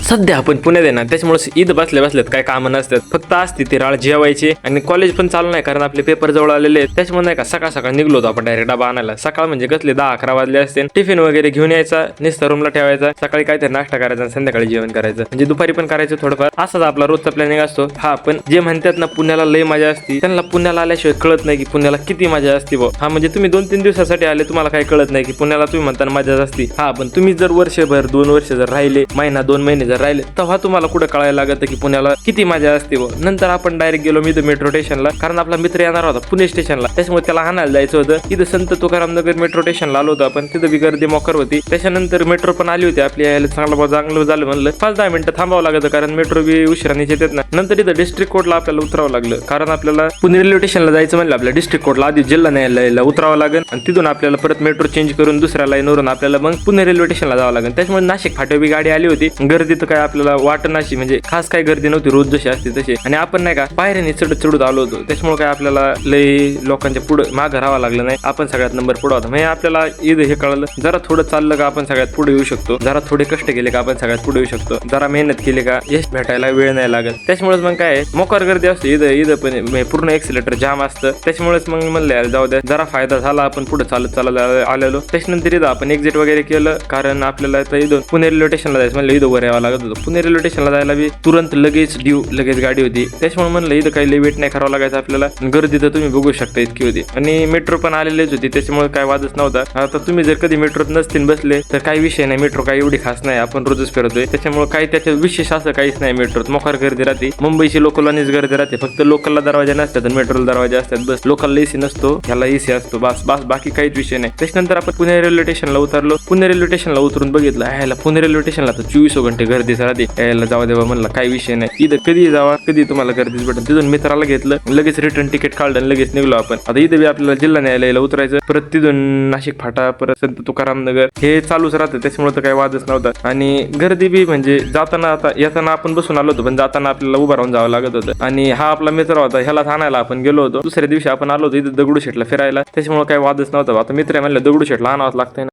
सध्या आपण पुण्यात आहे ना, त्याच्यामुळे इथं बसल्या बसल्यात काय कामं नसतात, फक्त असते ते राळ जेवायचे आणि कॉलेज पण चालू नाही कारण आपले पेपर जवळ आलेले आहेत. त्याच्यामुळे नाही का सकाळ सकाळ निघलो होतो आपण डायरेक्ट डबा आणायला. सकाळ म्हणजे कसले 10-11 वाजले असते. टिफिन वगैरे घेऊन यायचा, नुसता रूमला ठेवायचा, सकाळी काहीतरी नाश्ता करायचा आणि संध्याकाळी जेवण करायचं, म्हणजे दुपारी पण करायचं थोडंफार. असाच आपला रोजचा प्लॅनिंग असतो. हा पण जे म्हणतात ना पुण्याला लय मजा असते, त्यांना पुण्याला आल्याशिवाय कळत नाही की पुण्याला किती मजा असते. हा म्हणजे तुम्ही 2-3 दिवसासाठी आले, तुम्हाला काही कळत नाही की पुण्याला तुम्ही म्हणताना मजा असते. हा पण तुम्ही जर वर्षभर 2 वर्ष जर राहिले, महिना 2 महिने जर राहिले, तेव्हा तुम्हाला कुठं कळायला लागतं की पुण्याला किती मजा असते. नंतर आपण डायरेक्ट गेलो मी मेट्रो स्टेशनला, कारण आपला मित्र येणार होता पुणे स्टेशनला, त्याच्यामुळे त्याला आणायला जायचं होतं. तिथं संत तुकाराम नगर मेट्रो स्टेशनला आलो होतो आपण. तिथं बी गर्दी मोकर होती. त्याच्यानंतर मेट्रो पण आली होती आपली यायला. चांगलं झालं म्हणलं. 5-10 मिनिटं थांबावं लागतं कारण मेट्रो बी उशिराने येतात ना. नंतर इथं डिस्ट्रिक्ट कोर्टला आपल्याला उतरावं लागलं, कारण आपल्याला पुणे रेल्वे स्टेशनला जायचं म्हणलं आपल्या डिस्ट्रिक्ट कोर्टला आधी जिल्हा न्यायालयाला उतरावं लागेल आणि तिथून आपल्याला परत मेट्रो चेंज करून दुसऱ्या लाईनवरून आपल्याला मग पुणे रेल्वे स्टेशनला जावं लागेल. त्याच्यामुळे नाशिक फाट्यावर बी गाडी आली होती. गर्दी तर काय आपल्याला वाटत अशी, म्हणजे खास काय गर्दी नव्हती, रोज जशी असते तशी. आणि आपण नाही का पायऱ्याने चढत आलो होतो, त्याच्यामुळे काय आपल्याला लय लोकांच्या पुढे मागं राहावं लागलं नाही. आपण सगळ्यात नंबर पुढे होता. म्हणजे आपल्याला हे कळलं, जरा थोडं चाललं का आपण सगळ्यात पुढे येऊ शकतो, जरा थोडे कष्ट केले का आपण सगळ्यात पुढे येऊ शकतो, जरा मेहनत केली का यश भेटायला वेळ नाही लागत. त्याच्यामुळेच मग काय मोकार गर्दी असते इथं पण पूर्ण एक्सिलेटर जाम असतं. त्याच्यामुळेच मग म्हणलं जाऊ द्या, जरा फायदा झाला, आपण पुढे चालत आलेलो. त्याच्यानंतर इथं आपण एक्झिट वगैरे केलं, कारण आपल्याला इथं पुणे रेल्वे स्टेशनला जायचं म्हणलं, इथं वर यावं लागत होतं. पुणे रेल्वे स्टेशनला जायला बी तुरंत लगेच गाडी होती. त्याच्यामुळे म्हणलं इथं काही वेट नाही करावं लागायचं आपल्याला. गर्दी तर तुम्ही बघू शकता इतकी होती. आणि मेट्रो पण आलेलीच होती, त्याच्यामुळे काय वादच नव्हता. आता तुम्ही जर कधी मेट्रोत नसतील बसले तर काही विषय नाही, मेट्रो काही एवढी खास नाही, आपण रोजच फिरतोय. त्याच्यामुळे काही त्याच्या विशेष असं काहीच नाही. मेट्रोत मोकार गर्दी राहते. मुंबईची लोकललाच गर्दी राहते, फक्त लोकलला दरवाजा नसतात आणि मेट्रोला दरवाजा असतात बस. लोकलला एसी नसतो, ह्याला एसी असतो बस बाकी काहीच विषय नाही. त्याच्यानंतर आपण पुणे रेल्वे स्टेशनला उतरलो. पुणे रेल्वे स्टेशनला उतरून बघितलं, ह्याला पुणे रेल्वे स्टेशनला तर 24 घंटे गर्दीच राहते. यायला जावा देवा म्हणलं काही विषय नाही, इथं कधी जावा कधी तुम्हाला गर्दीच भेटेल. तिथून मित्राला घेतलं, लगेच रिटर्न तिकीट काढलं आणि लगेच निघलो आपण. आता इथं बी आपल्याला जिल्हा न्यायालयाला उतरायचं, परत तिथून नाशिक फाटा, परत संत तुकाराम नगर हे चालूच राहतं. त्याच्यामुळे तर काही वादच नव्हता. आणि गर्दी बी म्हणजे जाताना, आता येताना आपण बसून आलो होतो पण जाताना आपल्याला उभं राहून जावं लागत होतं. आणि हा आपला मित्र होता, ह्याला आणायला आपण गेलो होतो. दुसऱ्या दिवशी आपण आलो होतो इथं दगडूशेठला फिरायला, त्याच्यामुळे काही वादच नव्हता. आता मित्र म्हणलं दगडूशेठला आणावंच लागतंय ना.